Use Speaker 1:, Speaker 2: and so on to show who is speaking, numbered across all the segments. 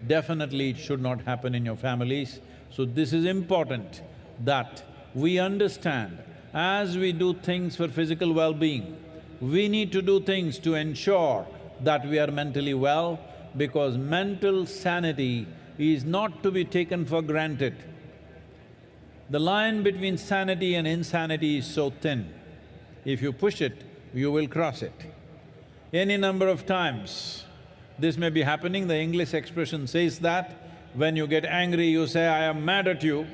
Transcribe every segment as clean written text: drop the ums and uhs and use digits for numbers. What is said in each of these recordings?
Speaker 1: definitely it should not happen in your families. So this is important that we understand, as we do things for physical well-being, we need to do things to ensure that we are mentally well, because mental sanity is not to be taken for granted. The line between sanity and insanity is so thin. If you push it, you will cross it. Any number of times, this may be happening. The English expression says that when you get angry, you say, "I am mad at you."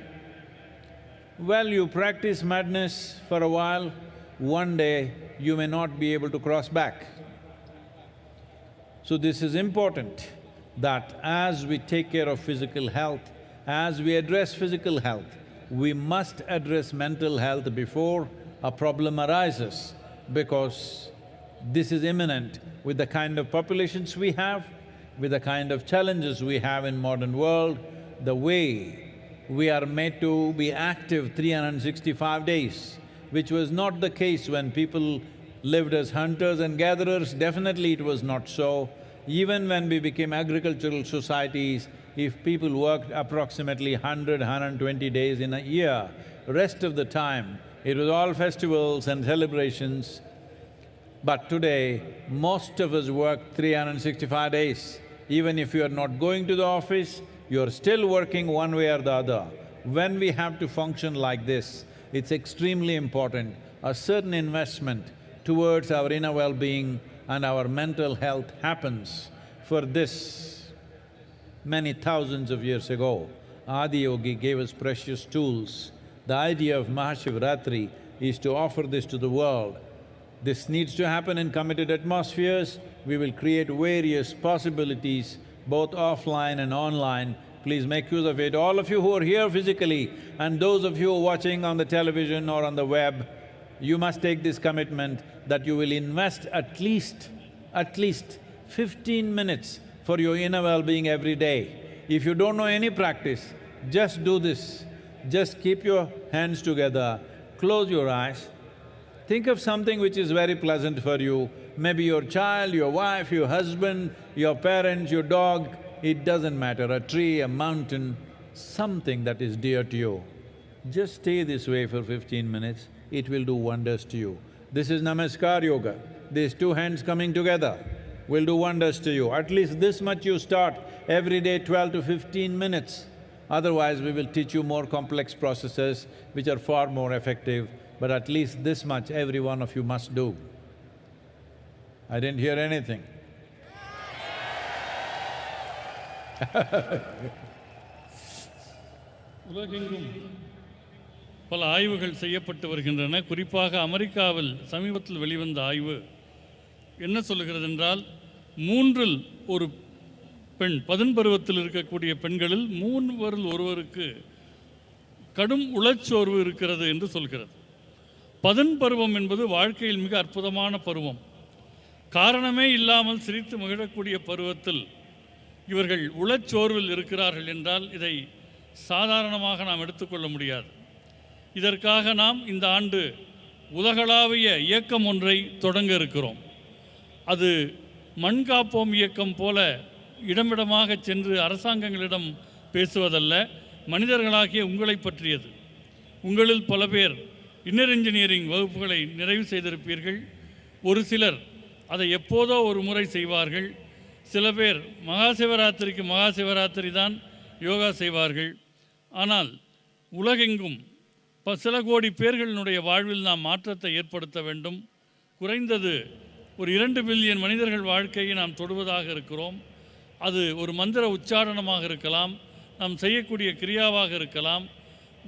Speaker 1: Well, you practice madness for a while, one day you may not be able to cross back. So this is important, that as we take care of physical health, as we address physical health, we must address mental health before a problem arises, because this is imminent with the kind of populations we have, with the kind of challenges we have in modern world, the way we are made to be active 365 days, which was not the case when people lived as hunters and gatherers. Definitely it was not so. Even when we became agricultural societies, if people worked approximately 100–120 days in a year, rest of the time it was all festivals and celebrations. But today, most of us work 365 days. Even if you are not going to the office, you're still working one way or the other. When we have to function like this, it's extremely important, a certain investment towards our inner well-being and our mental health happens. For this, many thousands of years ago, Adiyogi gave us precious tools. The idea of Mahashivratri is to offer this to the world. This needs to happen in committed atmospheres. We will create various possibilities, both offline and online. Please make use of it. All of you who are here physically and those of you who are watching on the television or on the web, you must take this commitment that you will invest at least 15 minutes for your inner well-being every day. If you don't know any practice, just do this. Just keep your hands together, close your eyes, think of something which is very pleasant for you, maybe your child, your wife, your husband, your parents, your dog, it doesn't matter, a tree, a mountain, something that is dear to you. Just stay this way for 15 minutes, it will do wonders to you. This is Namaskar Yoga. These two hands coming together will do wonders to you. At least this much you start every day, 12 to 15 minutes. Otherwise, we will teach you more complex processes which are far more effective, but at least this much every one of you must do. I didn't hear anything.
Speaker 2: உலகெங்கும் பல ஆய்வுகள் செய்யப்பட்டு வருகின்றன. குறிப்பாக அமெரிக்காவில் சமீபத்தில் வெளிவந்த ஆய்வு என்ன சொல்லுகிறது என்றால், மூன்றில் ஒரு பெண், பதின்பருவத்தில் இருக்கக்கூடிய பெண்களில் மூவரில் ஒருவருக்கு கடும் உளச்சோர்வு இருக்கிறது என்று சொல்கிறது. பதின்பருவம் என்பது வாழ்க்கையில் மிக அற்புதமான பருவம். காரணமே இல்லாமல் சிரித்து மகிழக்கூடிய பருவத்தில் இவர்கள் உளச்சோர்வில் இருக்கிறார்கள் என்றால் இதை சாதாரணமாக நாம் எடுத்துக்கொள்ள முடியாது. இதற்காக நாம் இந்த ஆண்டு உலகளாவிய இயக்கம் ஒன்றை தொடங்க இருக்கிறோம். அது மண் காப்போம் இயக்கம் போல இடமிடமாக சென்று அரசாங்கங்களிடம் பேசுவதல்ல, மனிதர்களாகிய உங்களை பற்றியது. உங்களில் பல பேர் இன்னர் இன்ஜினியரிங் வகுப்புகளை நிறைவு செய்திருப்பீர்கள். ஒரு சிலர் அதை எப்போதோ ஒரு முறை செய்வார்கள். சில பேர் மகாசிவராத்திரிக்கு மகாசிவராத்திரி தான் யோகா செய்வார்கள். ஆனால் உலகெங்கும் சில கோடி பேர்களினுடைய வாழ்வில் நாம் மாற்றத்தை ஏற்படுத்த வேண்டும். குறைந்தது ஒரு 2 பில்லியன் மனிதர்கள் வாழ்க்கையை நாம் தொடுவதாக இருக்கிறோம். அது ஒரு மந்திர உச்சாரணமாக இருக்கலாம், நாம் செய்யக்கூடிய கிரியாவாக இருக்கலாம்,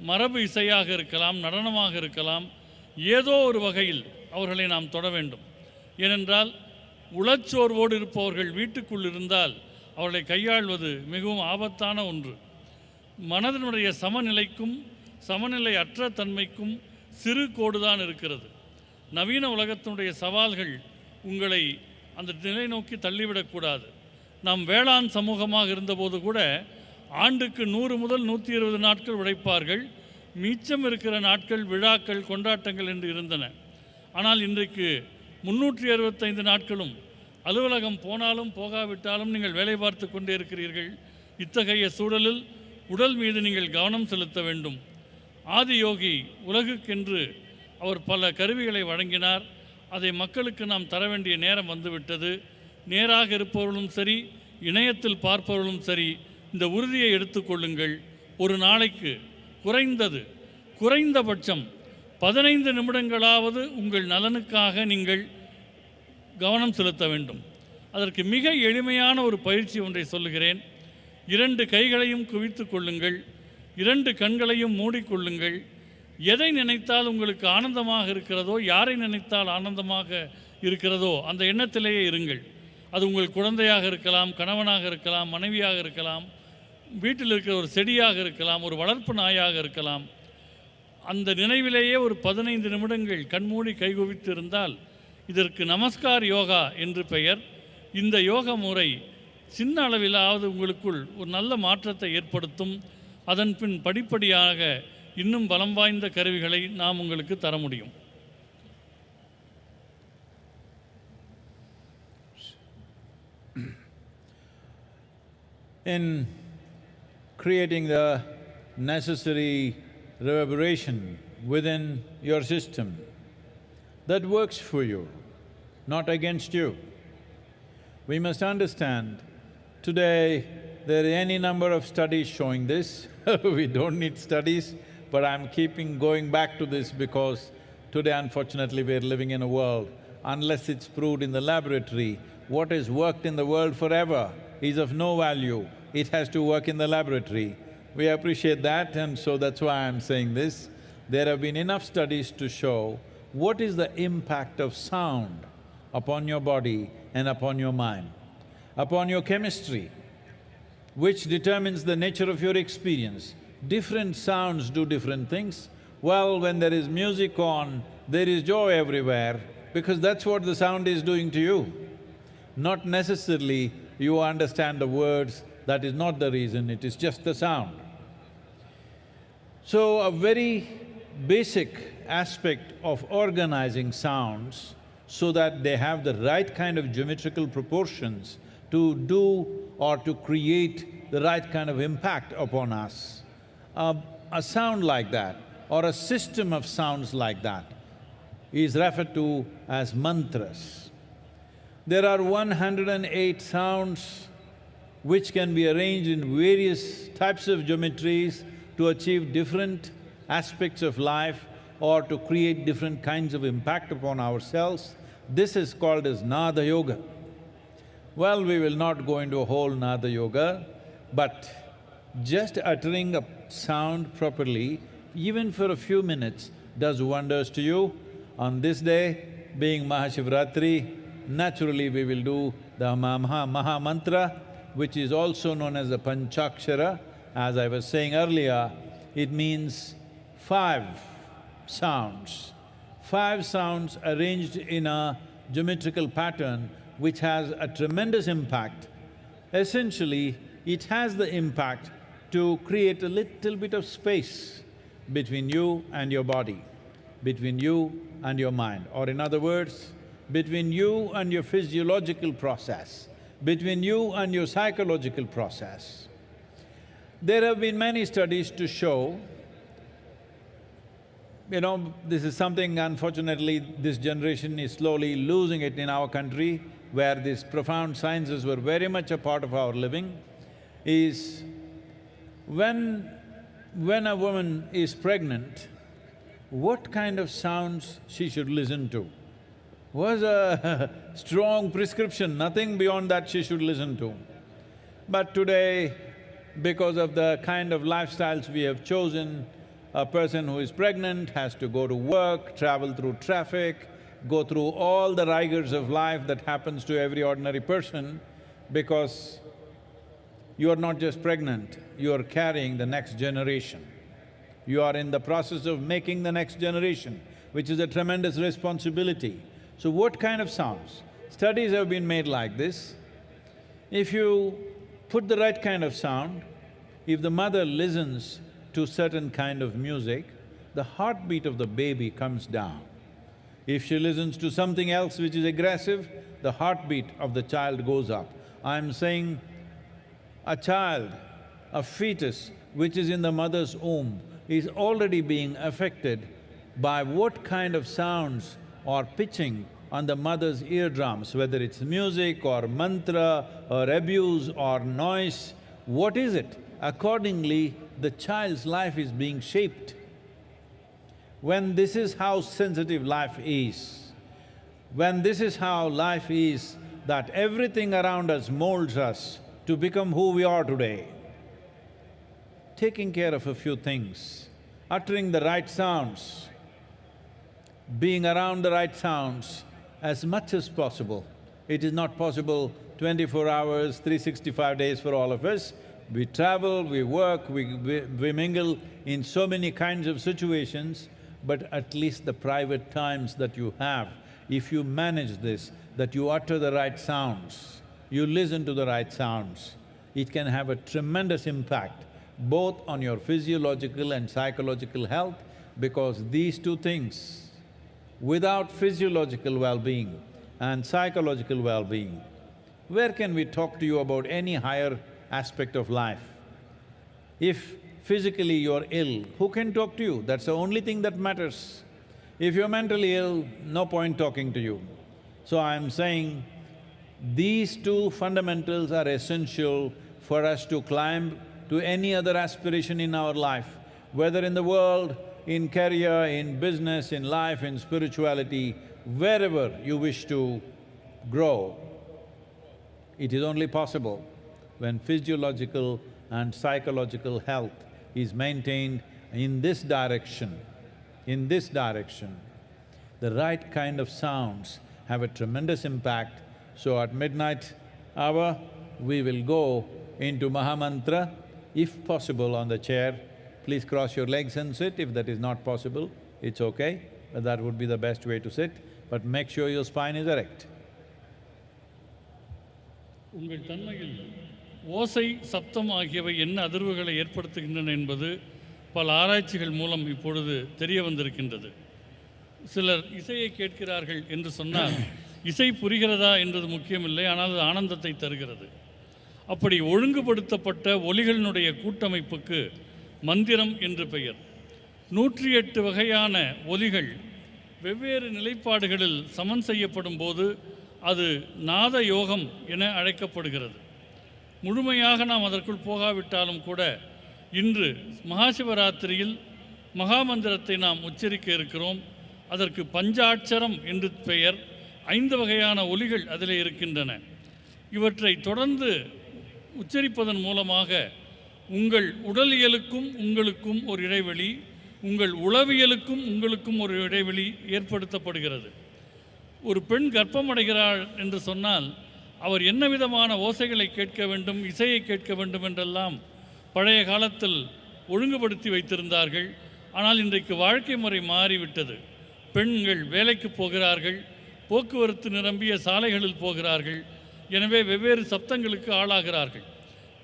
Speaker 2: மரபு இசையாக இருக்கலாம், நடனமாக இருக்கலாம். ஏதோ ஒரு வகையில் அவர்களை நாம் தொட வேண்டும். ஏனென்றால் உளச்சோர்வோடு இருப்பவர்கள் வீட்டுக்குள் இருந்தால் அவர்களை கையாள்வது மிகவும் ஆபத்தான ஒன்று. மனதினுடைய சமநிலைக்கும் சமநிலை அற்ற தன்மைக்கும் சிறு கோடுதான் இருக்கிறது. நவீன உலகத்தினுடைய சவால்கள் உங்களை அந்த நிலை நோக்கி தள்ளிவிடக்கூடாது. நாம் வேளாண் சமூகமாக இருந்தபோது கூட ஆண்டுக்கு 100 முதல் 120 நாட்கள் உழைப்பார்கள். மிச்சம் இருக்கிற நாட்கள் விழாக்கள், கொண்டாட்டங்கள் என்று இருந்தன. ஆனால் இன்றைக்கு 365 நாட்களும் அலுவலகம் போனாலும் போகாவிட்டாலும் நீங்கள் வேலை பார்த்து கொண்டே இருக்கிறீர்கள். இத்தகைய சூழலில் உடல் மீது நீங்கள் கவனம் செலுத்த வேண்டும். ஆதியோகி உலகுக்கென்று அவர் பல கருவிகளை வழங்கினார். அதை மக்களுக்கு நாம் தர வேண்டிய நேரம் வந்துவிட்டது. நேராக இருப்பவர்களும் சரி, இணையத்தில் பார்ப்பவர்களும் சரி, இந்த உறுதியை எடுத்துக்கொள்ளுங்கள். ஒரு நாளைக்கு குறைந்தபட்சம் 15 நிமிடங்களாவது உங்கள் நலனுக்காக நீங்கள் கவனம் செலுத்த வேண்டும். அதற்கு மிக எளிமையான ஒரு பயிற்சி ஒன்றை சொல்லுகிறேன். 2 கைகளையும் குவித்து கொள்ளுங்கள், 2 கண்களையும் மூடிக்கொள்ளுங்கள். எதை நினைத்தால் உங்களுக்கு ஆனந்தமாக இருக்கிறதோ, யாரை நினைத்தால் ஆனந்தமாக இருக்கிறதோ அந்த எண்ணத்திலேயே இருங்கள். அது உங்கள் குழந்தையாக இருக்கலாம், கணவனாக இருக்கலாம், மனைவியாக இருக்கலாம், வீட்டில் இருக்கிற ஒரு செடியாக இருக்கலாம், ஒரு வளர்ப்பு நாயாக இருக்கலாம். அந்த நினைவிலேயே ஒரு 15 நிமிடங்கள் கண்மூடி கைகுவித்து இருந்தால் இதற்கு நமஸ்கார் யோகா என்று பெயர். இந்த யோக முறை சின்ன அளவிலாவது உங்களுக்குள் ஒரு நல்ல மாற்றத்தை ஏற்படுத்தும். அதன் பின் படிப்படியாக இன்னும் பலம் வாய்ந்த கருவிகளை நாம் உங்களுக்கு தர முடியும்.
Speaker 1: In creating the necessary reverberation within your system that works for you, not against you. We must understand, today there are any number of studies showing this. We don't need studies, but I'm going back to this because today unfortunately we're living in a world, unless it's proved in the laboratory, what has worked in the world forever is of no value. It has to work in the laboratory. We appreciate that, and so that's why I'm saying this. There have been enough studies to show what is the impact of sound upon your body and upon your mind, upon your chemistry, which determines the nature of your experience. Different sounds do different things. Well, when there is music on, there is joy everywhere, because that's what the sound is doing to you. Not necessarily you understand the words, that is not the reason, it is just the sound. So, a very basic aspect of organizing sounds so that they have the right kind of geometrical proportions to do or to create the right kind of impact upon us. A sound like that or a system of sounds like that is referred to as mantras. There are 108 sounds which can be arranged in various types of geometries to achieve different aspects of life or to create different kinds of impact upon ourselves. This is called as Nada Yoga. Well, we will not go into a whole Nada Yoga, but just uttering a sound properly, even for a few minutes, does wonders to you. On this day, being Mahashivratri, naturally we will do the Maha Mantra, which is also known as the Panchakshara. As I was saying earlier, it means 5 sounds. 5 sounds arranged in a geometrical pattern which has a tremendous impact. Essentially, it has the impact to create a little bit of space between you and your body, between you and your mind, or in other words, between you and your physiological process, between you and your psychological process. There have been many studies to show, this is something unfortunately this generation is slowly losing it in our country, where these profound sciences were very much a part of our living, is when a woman is pregnant, what kind of sounds she should listen to? Was a strong prescription, nothing beyond that she should listen to. But today, because of the kind of lifestyles we have chosen, a person who is pregnant has to go to work, travel through traffic, go through all the rigors of life that happens to every ordinary person, because you are not just pregnant, you are carrying the next generation. You are in the process of making the next generation, which is a tremendous responsibility. So what kind of sounds? Studies have been made like this. If you put the right kind of sound, if the mother listens to certain kind of music, the heartbeat of the baby comes down. If she listens to something else which is aggressive, the heartbeat of the child goes up. I'm saying a child a fetus which is in the mother's womb is already being affected by what kind of sounds or pitching on the mother's eardrums, whether it's music or mantra or abuse or noise, what is it? Accordingly, the child's life is being shaped. When this is how sensitive life is, when this is how life is, that everything around us molds us to become who we are today, taking care of a few things, uttering the right sounds, being around the right sounds as much as possible. It is not possible 24 hours, 365 days for all of us. We travel, we work, we mingle in so many kinds of situations, but at least the private times that you have, if you manage this, that you utter the right sounds, you listen to the right sounds, it can have a tremendous impact both on your physiological and psychological health, because these two things, without physiological well-being and psychological well-being, where can we talk to you about any higher aspect of life? If physically you're ill, who can talk to you? That's the only thing that matters. If you're mentally ill, no point talking to you. So I'm saying these two fundamentals are essential for us to climb to any other aspiration in our life, whether in the world, in career, in business, in life, in spirituality, wherever you wish to grow. It is only possible when physiological and psychological health is maintained in this direction. In this direction, the right kind of sounds have a tremendous impact. So at midnight hour, we will go into Mahamantra, if possible on the chair. Please cross your legs and sit. If that is not possible, it's okay, but that would be the best way to sit. But make sure your spine is erect.
Speaker 2: உங்கள் தன்மையில் ஓசை, சப்தம் ஆகியவை என்ன அதிர்வுகளை ஏற்படுத்துகின்றன என்பது பல ஆராய்ச்சிகள் மூலம் இப்பொழுது தெரிய வந்திருக்கின்றது. சிலர் இசையை கேட்கிறார்கள் என்று சொன்னால் இசை புரிகிறதா என்பது முக்கியமில்லை, ஆனால் அது ஆனந்தத்தை தருகிறது. அப்படி ஒழுங்குபடுத்தப்பட்ட ஒலிகளினுடைய கூட்டமைப்புக்கு மந்திரம் என்று பெயர். 108 வகையான ஒலிகள் வெவ்வேறு நிலைப்பாடுகளில் சமன் செய்யப்படும் போது அது நாத யோகம் என அழைக்கப்படுகிறது. முழுமையாக நாம் அதற்குள் போகாவிட்டாலும் கூட இன்று மகாசிவராத்திரியில் மகாமந்திரத்தை நாம் உச்சரிக்க இருக்கிறோம். அதற்கு பஞ்சாட்சரம் என்று பெயர். 5 வகையான ஒலிகள் அதில் இருக்கின்றன. இவற்றை தொடர்ந்து உச்சரிப்பதன் மூலமாக உங்கள் உடலியலுக்கும் உங்களுக்கும் ஒரு இடைவெளி, உங்கள் உளவியலுக்கும் உங்களுக்கும் ஒரு இடைவெளி ஏற்படுத்தப்படுகிறது. ஒரு பெண் கர்ப்பமடைகிறாள் என்று சொன்னால் அவர் என்ன விதமான ஓசைகளை கேட்க வேண்டும், இசையை கேட்க வேண்டும் என்றெல்லாம் பழைய காலத்தில் ஒழுங்குபடுத்தி வைத்திருந்தார்கள். ஆனால் இன்றைக்கு வாழ்க்கை முறை மாறிவிட்டது. பெண்கள் வேலைக்கு போகிறார்கள், போக்குவரத்து நிரம்பிய சாலைகளில் போகிறார்கள். எனவே வெவ்வேறு சப்தங்களுக்கு ஆளாகிறார்கள்.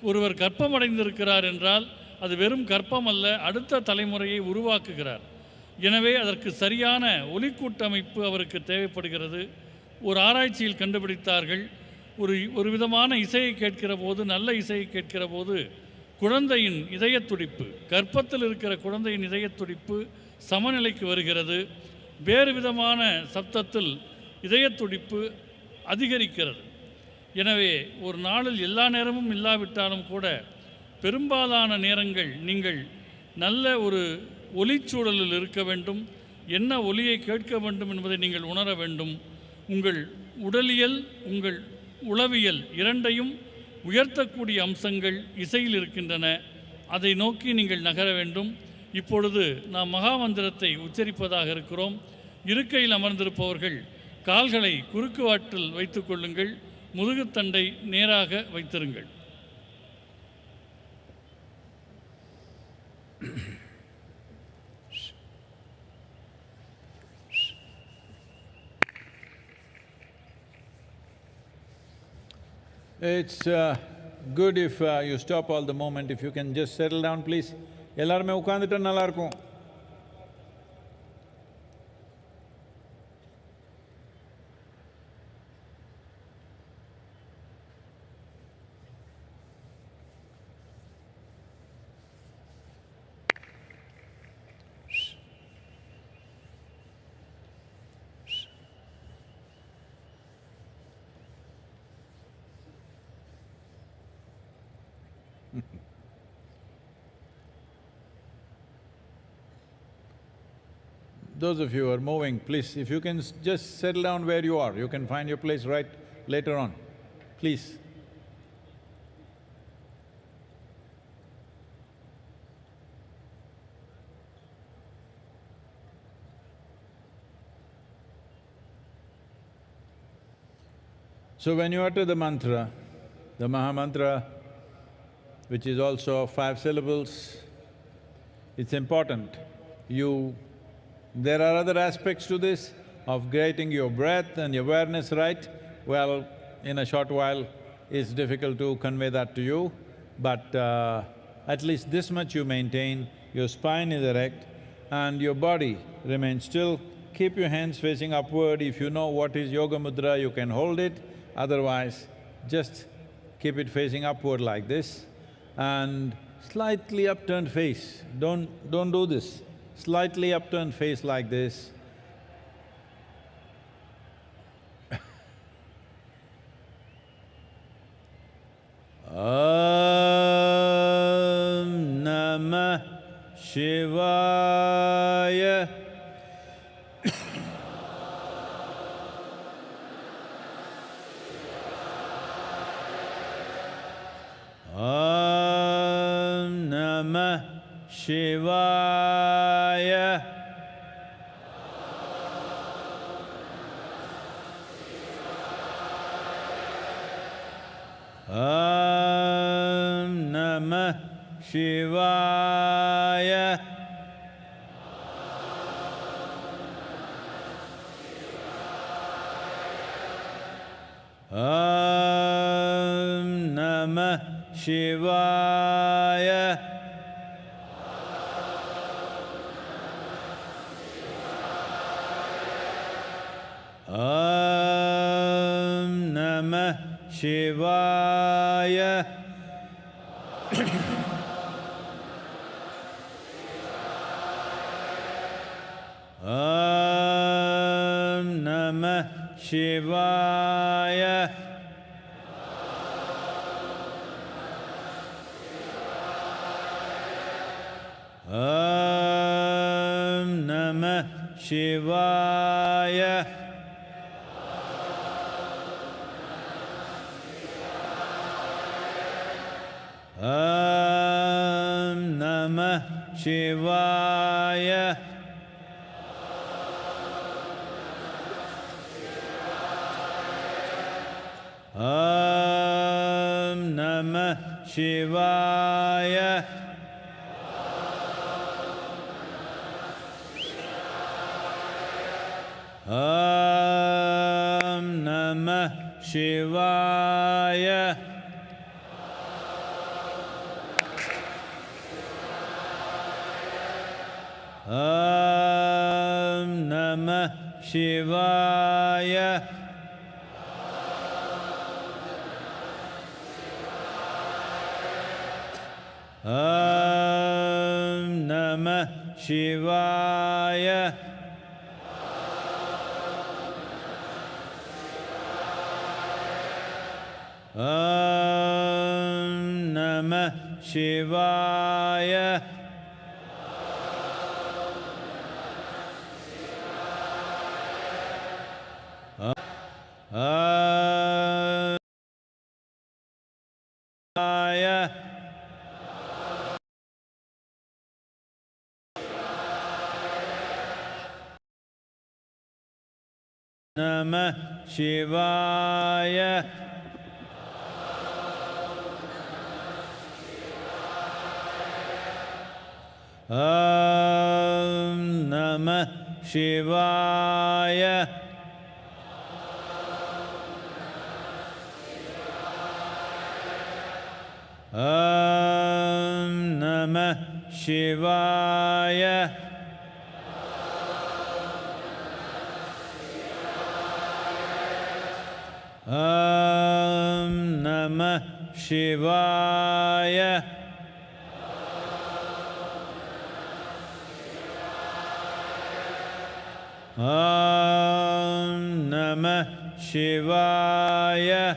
Speaker 2: ஒருவர் கர்ப்பமடைந்திருக்கிறார் என்றால் அது வெறும் கர்ப்பம் அல்ல, அடுத்த தலைமுறையை உருவாக்குகிறார். எனவே அதற்கு சரியான ஒலிக்கூட்டமைப்பு அவருக்கு தேவைப்படுகிறது. ஒரு ஆராய்ச்சியில் கண்டுபிடித்தார்கள், ஒரு விதமான இசையை கேட்கிற போது, நல்ல இசையை கேட்கிற போது குழந்தையின் இதயத்துடிப்பு, கர்ப்பத்தில் இருக்கிற குழந்தையின் இதயத்துடிப்பு சமநிலைக்கு வருகிறது. வேறு விதமான சப்தத்தில் இதயத்துடிப்பு அதிகரிக்கிறது. எனவே ஒரு நாளில் எல்லா நேரமும் இல்லாவிட்டாலும் கூட பெரும்பாலான நேரங்கள் நீங்கள் நல்ல ஒரு ஒலிச்சூழலில் இருக்க வேண்டும். என்ன ஒலியை கேட்க வேண்டும் என்பதை நீங்கள் உணர வேண்டும். உங்கள் உடலியல், உங்கள் உளவியல் இரண்டையும் உயர்த்தக்கூடிய அம்சங்கள் இசையில் இருக்கின்றன. அதை நோக்கி நீங்கள் நகர வேண்டும். இப்பொழுது நாம் மகாமந்திரத்தை உச்சரிப்பதாக இருக்கிறோம். இருக்கையில் அமர்ந்திருப்பவர்கள் கால்களை குறுக்கு வாட்டில் வைத்து கொள்ளுங்கள். முதுகுத்தண்டை நேராக வைத்திருங்கள்.
Speaker 1: It's good if you stop all the movement. If you can just settle down, please. எல்லாருமே உட்கார்ந்துட்டா நல்லா இருக்கும். Those of you who are moving, please, if you can just settle down where you are, you can find your place right later on, please. So when you utter the mantra, the Mahamantra, which is also 5 syllables, it's important. There are other aspects to this of getting your breath and your awareness right. Well, in a short while, it's difficult to convey that to you, but at least this much you maintain, your spine is erect and your body remains still. Keep your hands facing upward. If you know what is Yoga Mudra, you can hold it. Otherwise, just keep it facing upward like this and slightly upturned face. Don't do this. Slightly upturned face like this. Om Namah Shivaya. Om Namah Shivaya. Om Namah Shivaya. Om Namah Shivaya. Om Namah Shivaya. Om Namah Shivaya. Om Namah Shivaya. Om Namah Shivaya. Om Namah Shivaya. Om Namah Shivaya. Om Namah Shivaya. Om Namah Shivaya. Om Namah Shivaya. Om Namah Shivaya. Om Namah Shivaya. Om Namah Shivaya. Om Namah Shivaya. Om Namah Shivaya.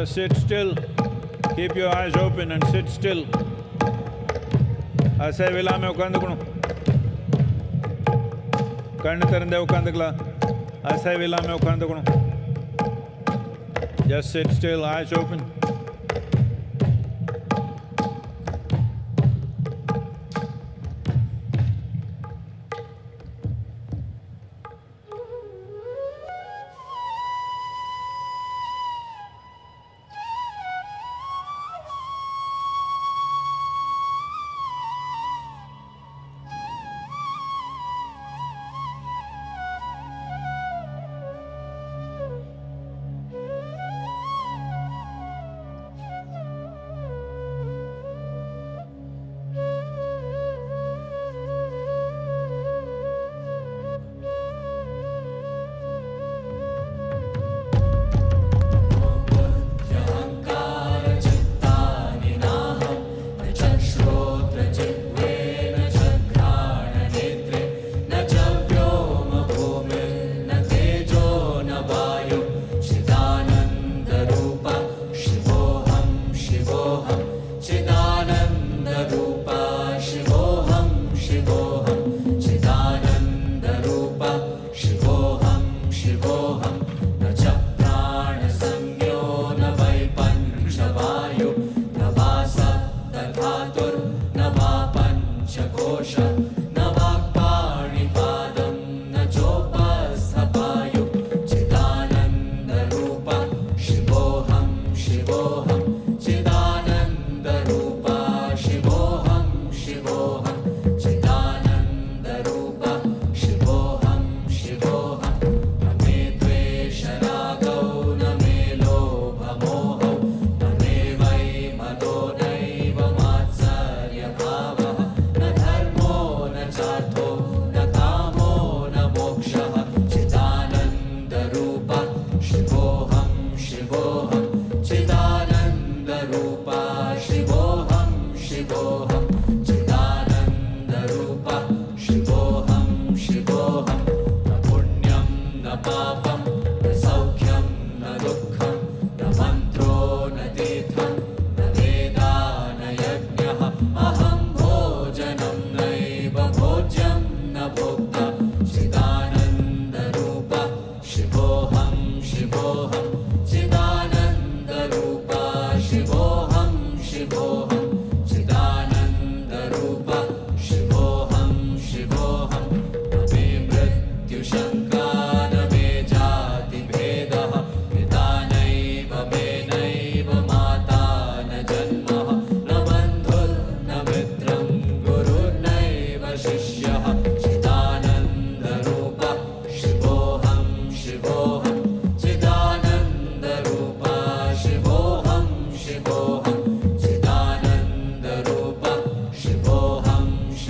Speaker 1: Just sit still. Keep your eyes open and sit still. அசைவில்லாம உட்காந்துக்கணும். கண்ணு திறந்தே உட்காந்துக்கலாம். அசைவில்லாம உட்காந்துக்கணும். Just sit still, eyes open.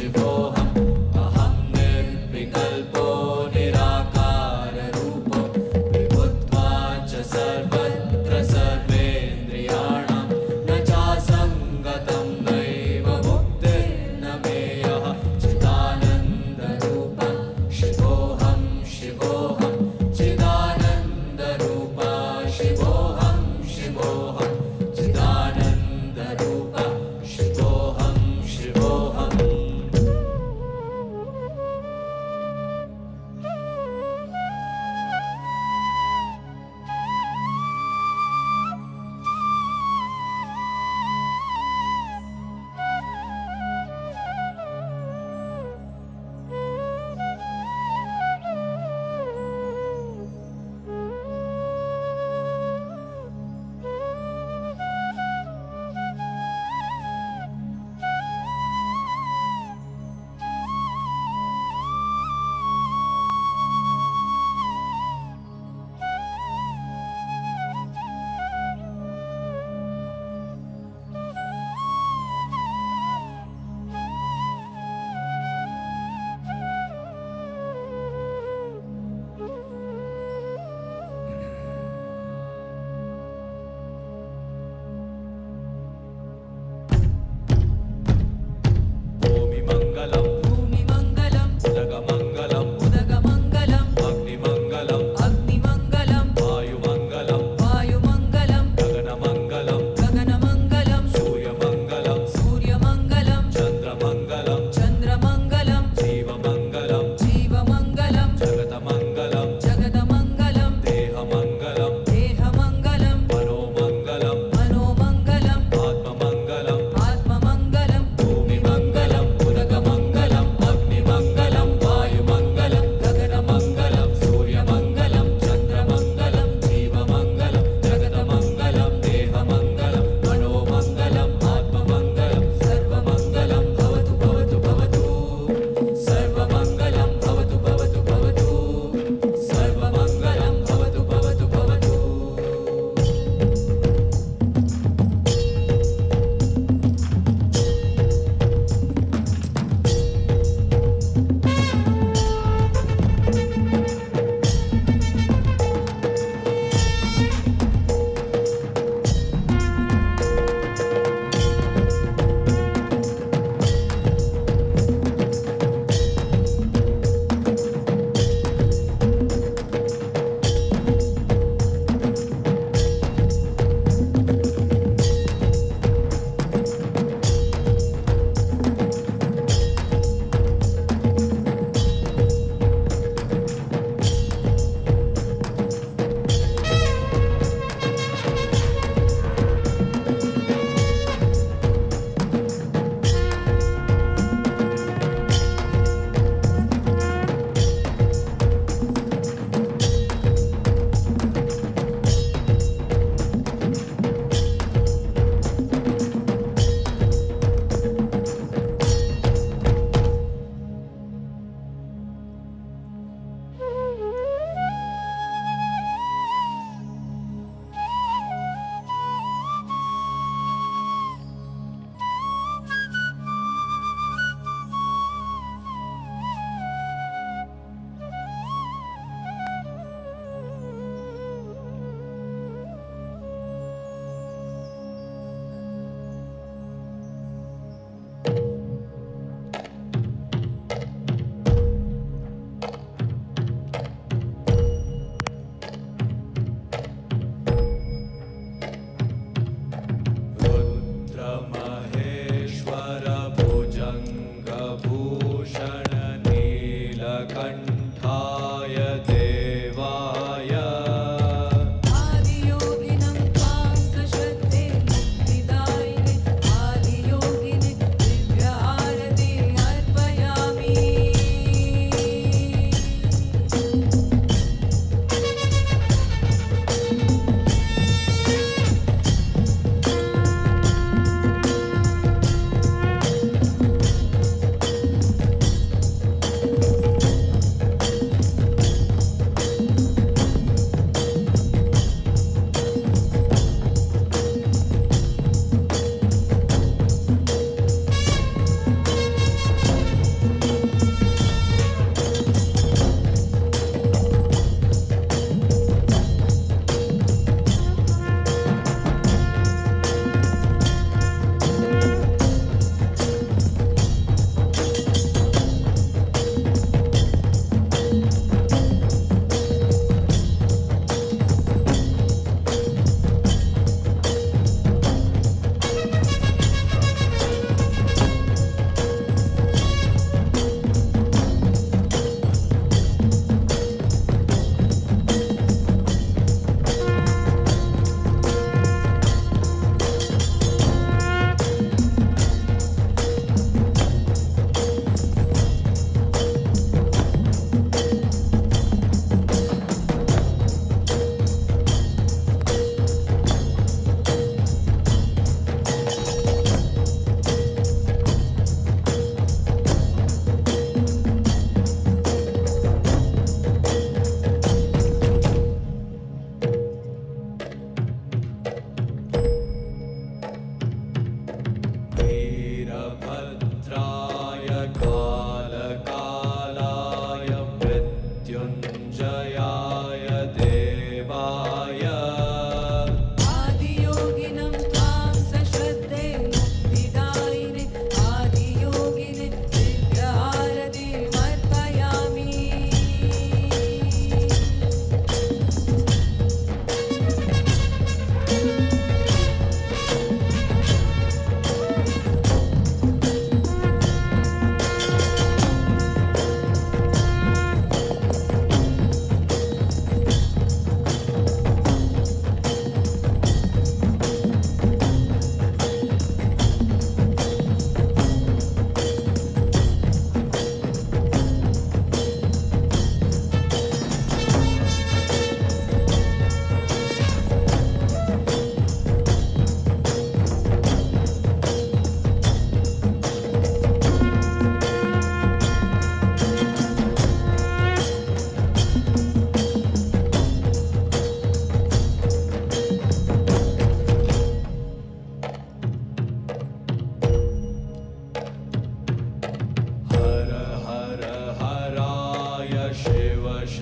Speaker 3: शिवोऽहं निर्विकल्पो निराकारः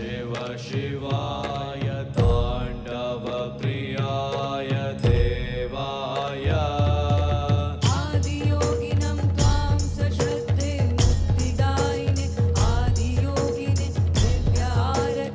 Speaker 3: शिव शिवाय ताण्डव प्रियाय देवाय
Speaker 4: आदियोगिनं त्वां सश्रद्धे मुक्तिदायिने आदियोगिने दिव्यारतिमर्पयामि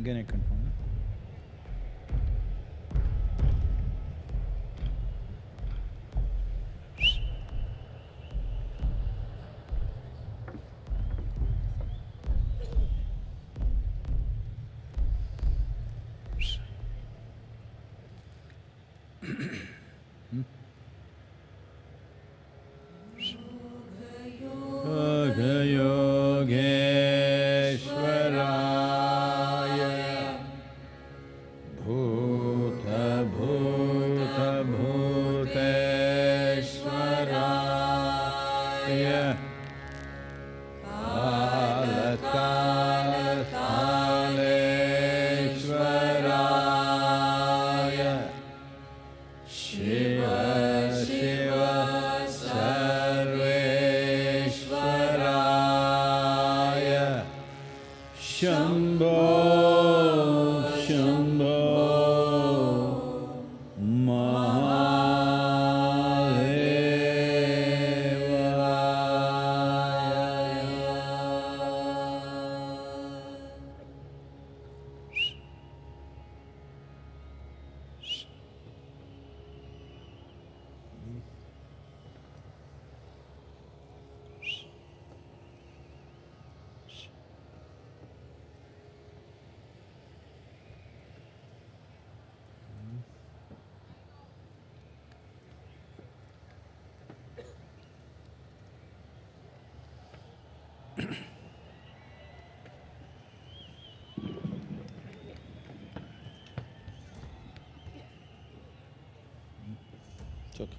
Speaker 1: Again I confirm. Yogeshwaraya Bhuta Bhuta Bhuteshwaraya Kala Kala Kaleshwaraya Shiva Shiva Sarveshwaraya Shambho Shambho Mahadevaya. It's okay.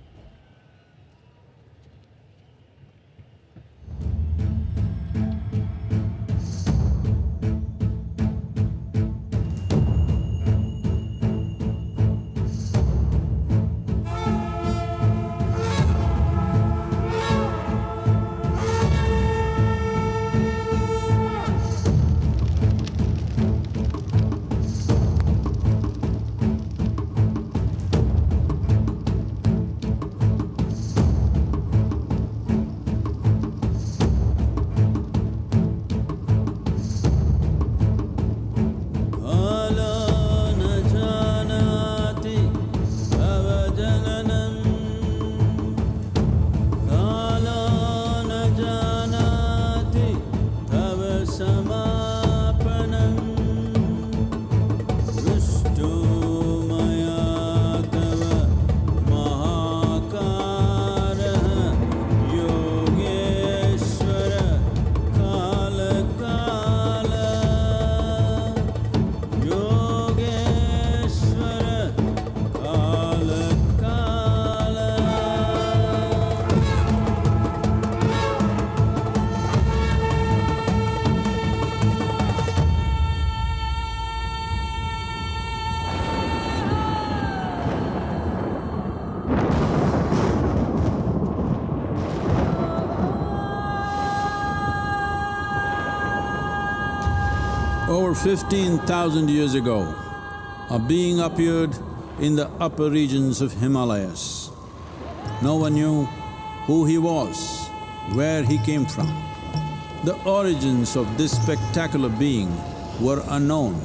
Speaker 1: Over 15,000 years ago, a being appeared in the upper regions of Himalayas. No one knew who he was, where he came from. The origins of this spectacular being were unknown.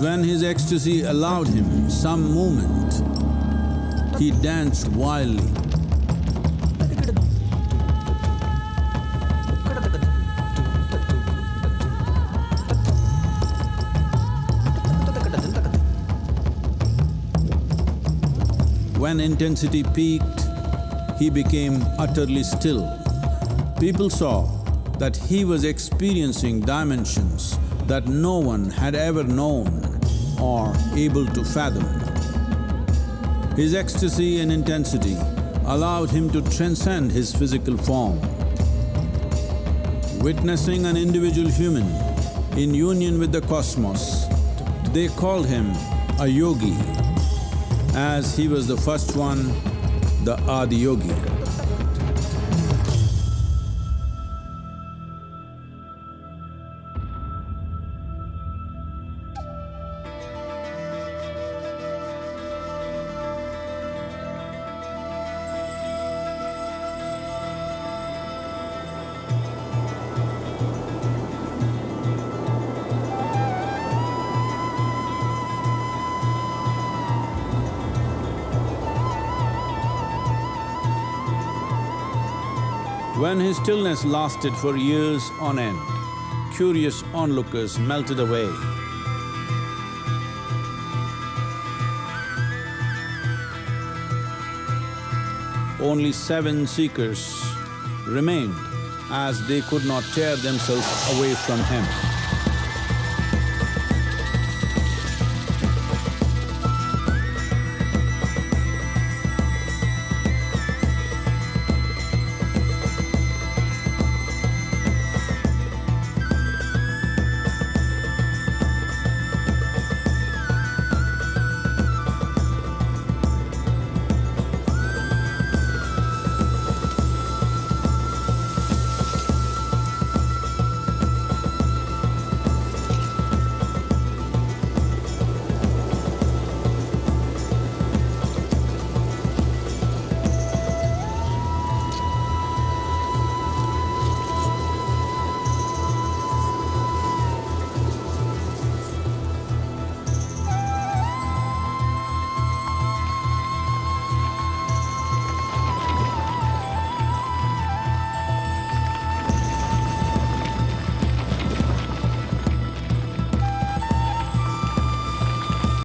Speaker 1: When his ecstasy allowed him some movement, he danced wildly. When intensity peaked, he became utterly still. People saw that he was experiencing dimensions that no one had ever known or able to fathom. His ecstasy and intensity allowed him to transcend his physical form. Witnessing an individual human in union with the cosmos, they called him a yogi, as he was the first one, the Adiyogi. When his stillness lasted for years on end, curious onlookers melted away. Only 7 seekers remained, as they could not tear themselves away from him.